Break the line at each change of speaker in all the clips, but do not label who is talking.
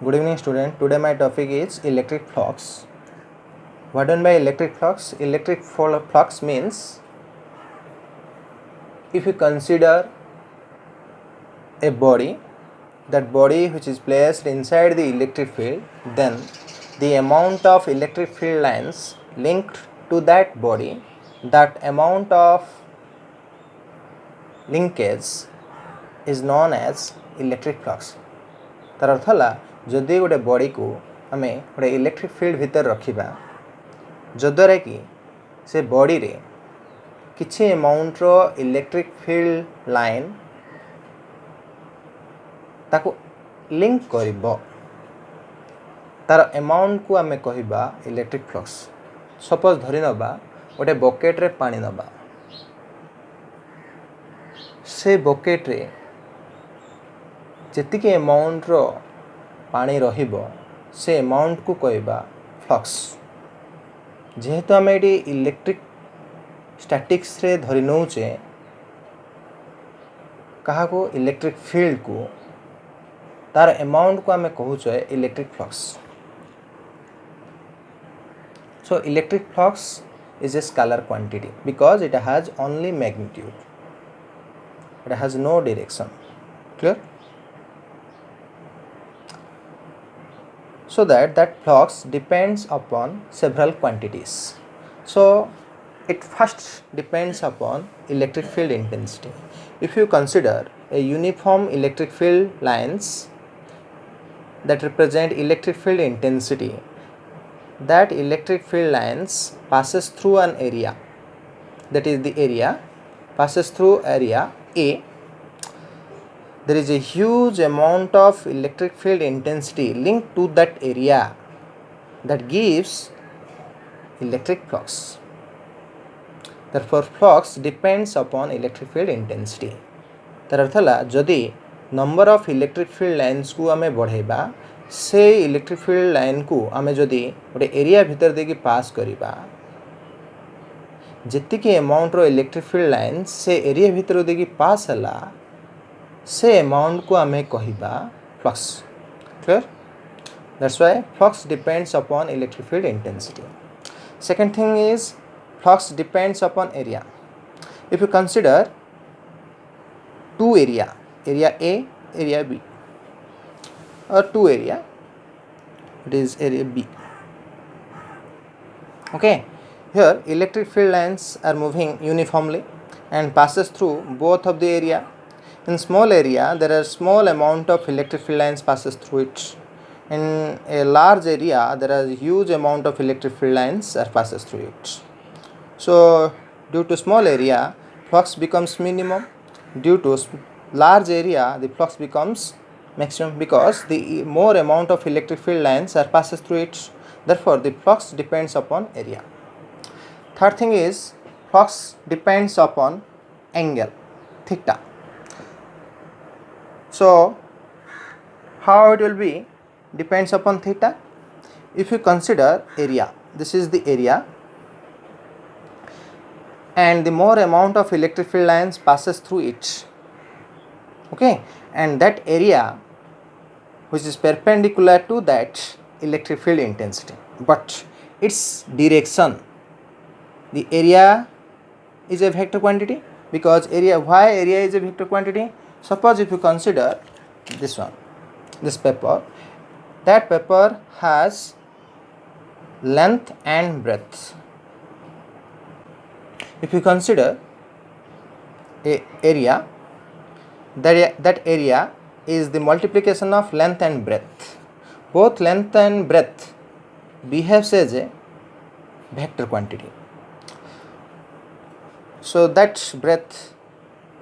Good evening student. Today my topic is electric flux. What done by electric flux? Electric flux means if you consider a body, that body which is placed inside the electric field, then the amount of electric field lines linked to that body, that amount of linkage is known as electric flux. तार अर्थ है जदि गोटे body को आम गोटे electric field भितर रखा जद्वारा कि से बॉडी रे किछि अमाउंट रो इलेक्ट्रिक फील्ड लाइन ताको लिंक करिबो तार अमाउंट को आम कहिबा इलेक्ट्रिक फ्लक्स। सपोज धरि नबा गोटे बकेट रे पानी नबा, से बकेट रे जेतिकी अमाउंट रो पानी रहिबो से अमाउंट को कहबा फ्लक्स। जेहेतु आम ये इलेक्ट्रिक स्टैटिक्स रे धरि नौचे कहा को इलेक्ट्रिक फील्ड को तार अमाउंट को आम कहूचे electric flux. So electric flux is a scalar quantity because it has only magnitude, it has no direction. Clear? So that flux depends upon several quantities. So it first depends upon electric field intensity. If you consider a uniform electric field lines that represent electric field intensity, that electric field lines passes through an area, that is the area passes through area A. There is a huge amount of electric field intensity linked to that area that gives electric flux. Therefore flux depends upon electric field intensity. तार अर्थ है जदि number of electric field lines को आम बढ़ेबा से electric field line को आम जदि गोटे एरिया भितर देकी पास करिबा जेतिकी अमाउंट रो इलेक्ट्रिक फील्ड लाइन से एरिया भितर देकी पास हला से अमाउंट को आम कहिबा flux. Clear? That's why flux depends upon electric field intensity. Second thing is flux depends upon area. If you consider two area A, area B, or two area, it is area B. Okay, here electric field lines are moving uniformly and passes through both of the area. In small area there are small amount of electric field lines passes through it. In a large area there are huge amount of electric field lines are passes through it. So due to small area flux becomes minimum, due to large area the flux becomes maximum because the more amount of electric field lines are passes through it. Therefore the flux depends upon area. Third thing is flux depends upon angle theta. So how it will be depends upon theta. If you consider area, this is the area and the more amount of electric field lines passes through it, okay, and that area which is perpendicular to that electric field intensity, but its direction, the area is a vector quantity because area, why area is a vector quantity? Suppose if you consider this one, this paper, that paper has length and breadth. If you consider a area, that area is the multiplication of length and breadth. Both length and breadth behaves as a vector quantity. So that breadth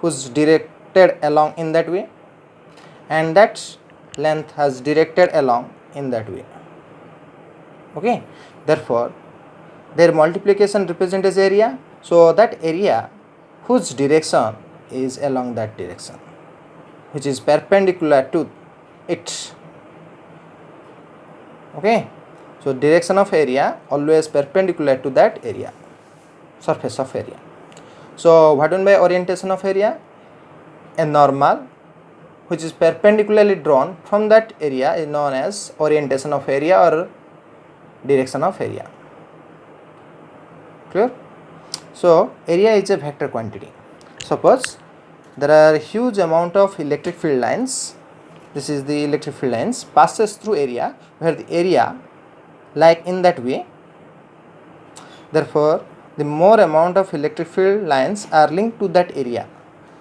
was directed along in that way and that length has directed along in that way. Okay, therefore their multiplication represents as area. So that area whose direction is along that direction, which is perpendicular to it. Okay, so direction of area always perpendicular to that area, surface of area. So what do you mean by orientation of area? A normal which is perpendicularly drawn from that area is known as orientation of area or direction of area. Clear? So area is a vector quantity. Suppose there are huge amount of electric field lines. This is the electric field lines passes through area, where the area like in that way. Therefore, the more amount of electric field lines are linked to that area,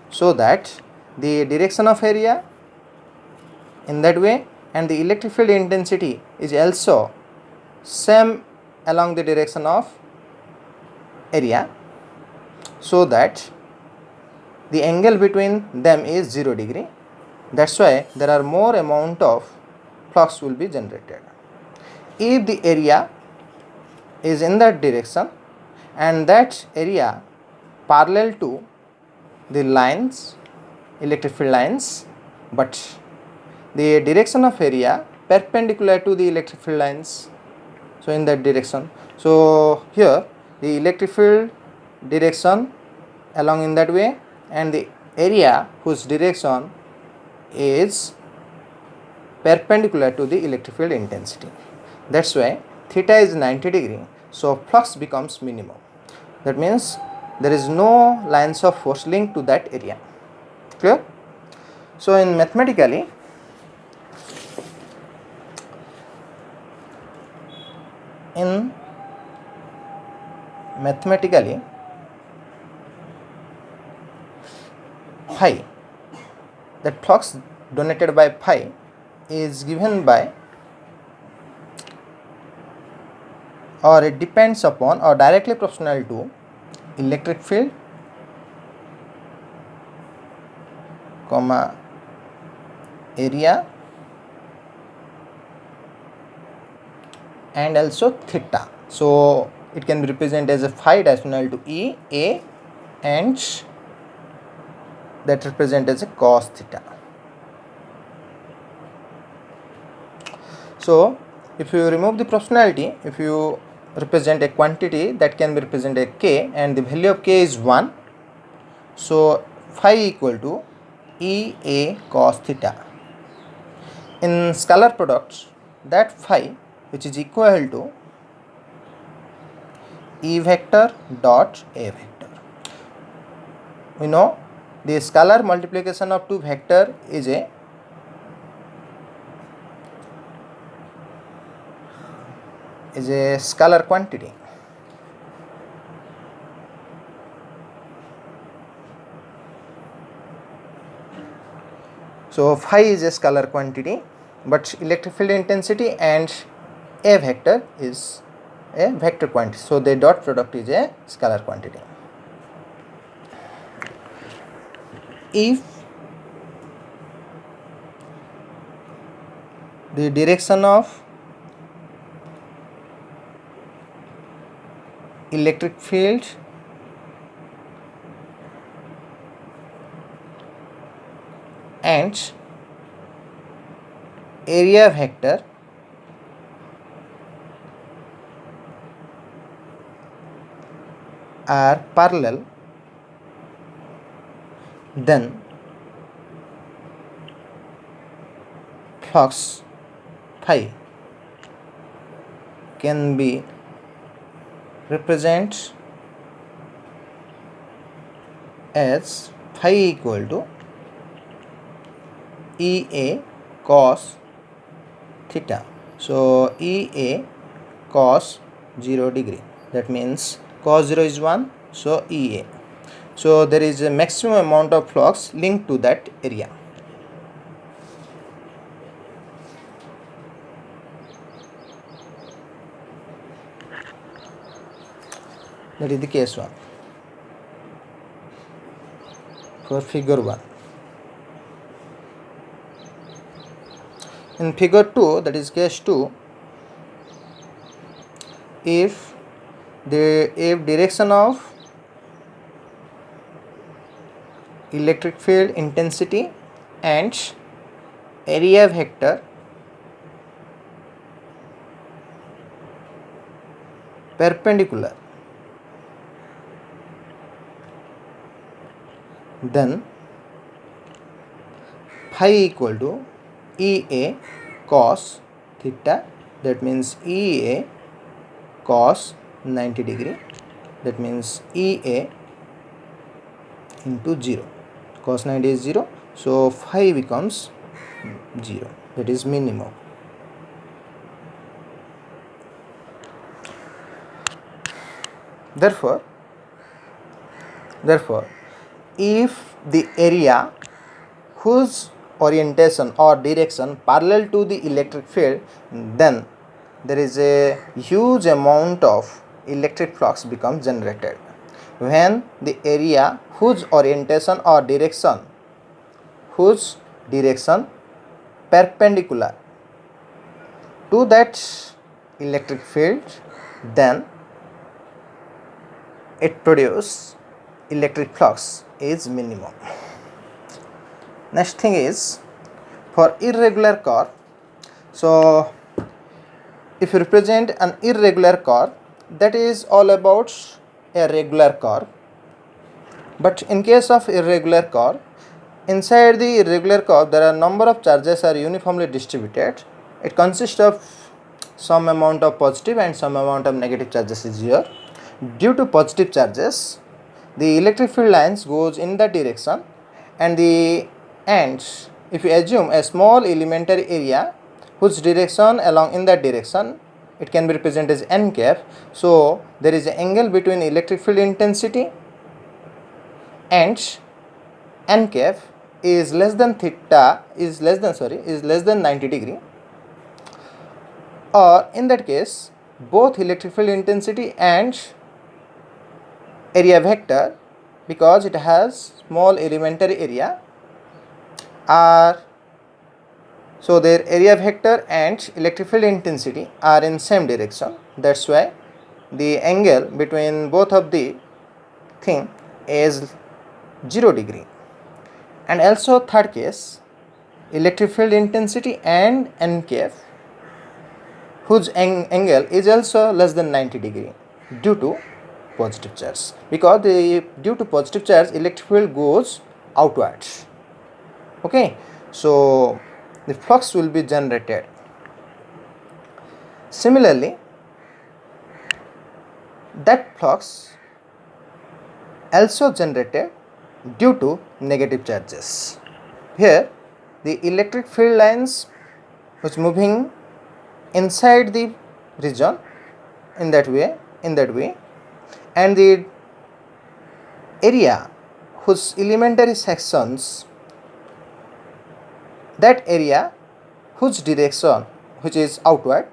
so that the direction of area in that way and the electric field intensity is also same along the direction of area, so that the angle between them is 0 degree. That's why there are more amount of flux will be generated. If the area is in that direction and that area parallel to the lines, electric field lines, but the direction of area perpendicular to the electric field lines, so in that direction. So here the electric field direction along in that way and the area whose direction is perpendicular to the electric field intensity. That's why theta is 90 degree, so flux becomes minimum. That means there is no lines of force linked to that area. Clear? So in mathematically, phi, that flux donated by phi is given by, or it depends upon or directly proportional to electric field comma area and also theta. So it can be represented as a phi diagonal to E, A, and that represent as a cos theta. So if you remove the proportionality, if you represent a quantity that can be represented k and the value of k is 1, so phi equal to E A cos theta. In scalar products, that phi which is equal to E vector dot A vector. We know the scalar multiplication of two vector is a scalar quantity. So phi is a scalar quantity, but electric field intensity and A vector is a vector quantity. So the dot product is a scalar quantity. If the direction of electric field and area vector are parallel, then flux phi can be represent as phi equal to EA cos theta. So EA cos 0 degree, that means cos 0 is 1, so EA. So there is a maximum amount of flux linked to that area. That is the case 1. For figure 1. In figure 2, that is case 2, if direction of electric field intensity and area vector perpendicular, then phi equal to Ea cos theta, that means Ea cos 90 degree, that means Ea into 0. Cos 90 is 0, so phi becomes 0, that is minimum. Therefore, if the area whose orientation or direction parallel to the electric field, then there is a huge amount of electric flux becomes generated. When the area whose orientation or direction perpendicular to that electric field, then it produces electric flux is minimum. Next thing is for irregular curve. So if you represent an irregular curve, that is all about a regular curve. But in case of irregular curve, inside the irregular curve there are number of charges are uniformly distributed. It consists of some amount of positive and some amount of negative charges is here. Due to positive charges, the electric field lines goes in that direction, and the ends, if you assume a small elementary area whose direction along in that direction, it can be represented as n cap. So there is an angle between electric field intensity and n cap is less than 90 degree, or in that case both electric field intensity and area vector, because it has small elementary area, are so their area vector and electric field intensity are in same direction. That's why the angle between both of the thing is 0 degree. And also third case, electric field intensity and n cap whose angle is also less than 90 degree due to positive charge, because due to positive charge electric field goes outwards. Okay, so the flux will be generated. Similarly, that flux also generated due to negative charges. Here the electric field lines which moving inside the region in that way, and the area whose elementary sections, that area whose direction which is outward.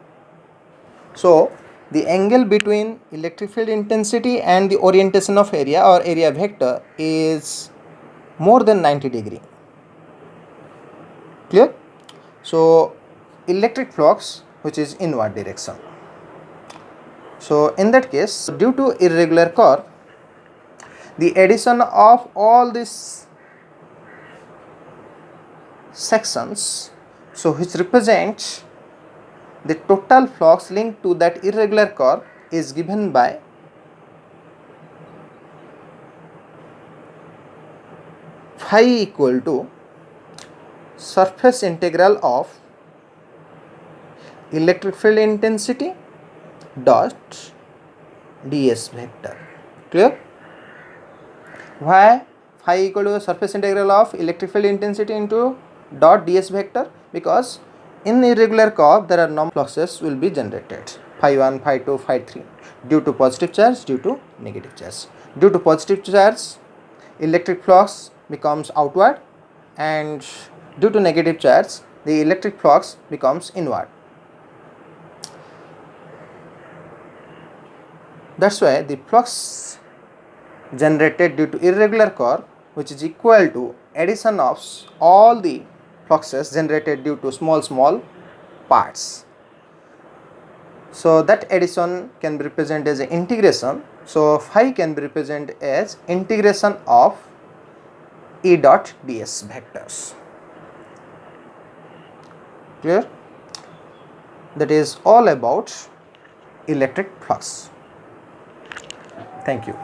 So the angle between electric field intensity and the orientation of area or area vector is more than 90 degree. Clear? So electric flux which is inward direction. So in that case, due to irregular curve, the addition of all these sections, so which represents the total flux linked to that irregular curve, is given by phi equal to surface integral of electric field intensity dot ds vector. Clear? Why phi equal to surface integral of electric field intensity into dot ds vector? Because in irregular curve there are no fluxes will be generated, phi 1, phi 2, phi 3, due to positive charge, due to negative charge. Due to positive charge electric flux becomes outward, and due to negative charge the electric flux becomes inward. That's why the flux generated due to irregular curve, which is equal to addition of all the fluxes generated due to small parts. So that addition can be represented as an integration. So phi can be represented as integration of E dot ds vectors. Clear? That is all about electric flux. Thank you.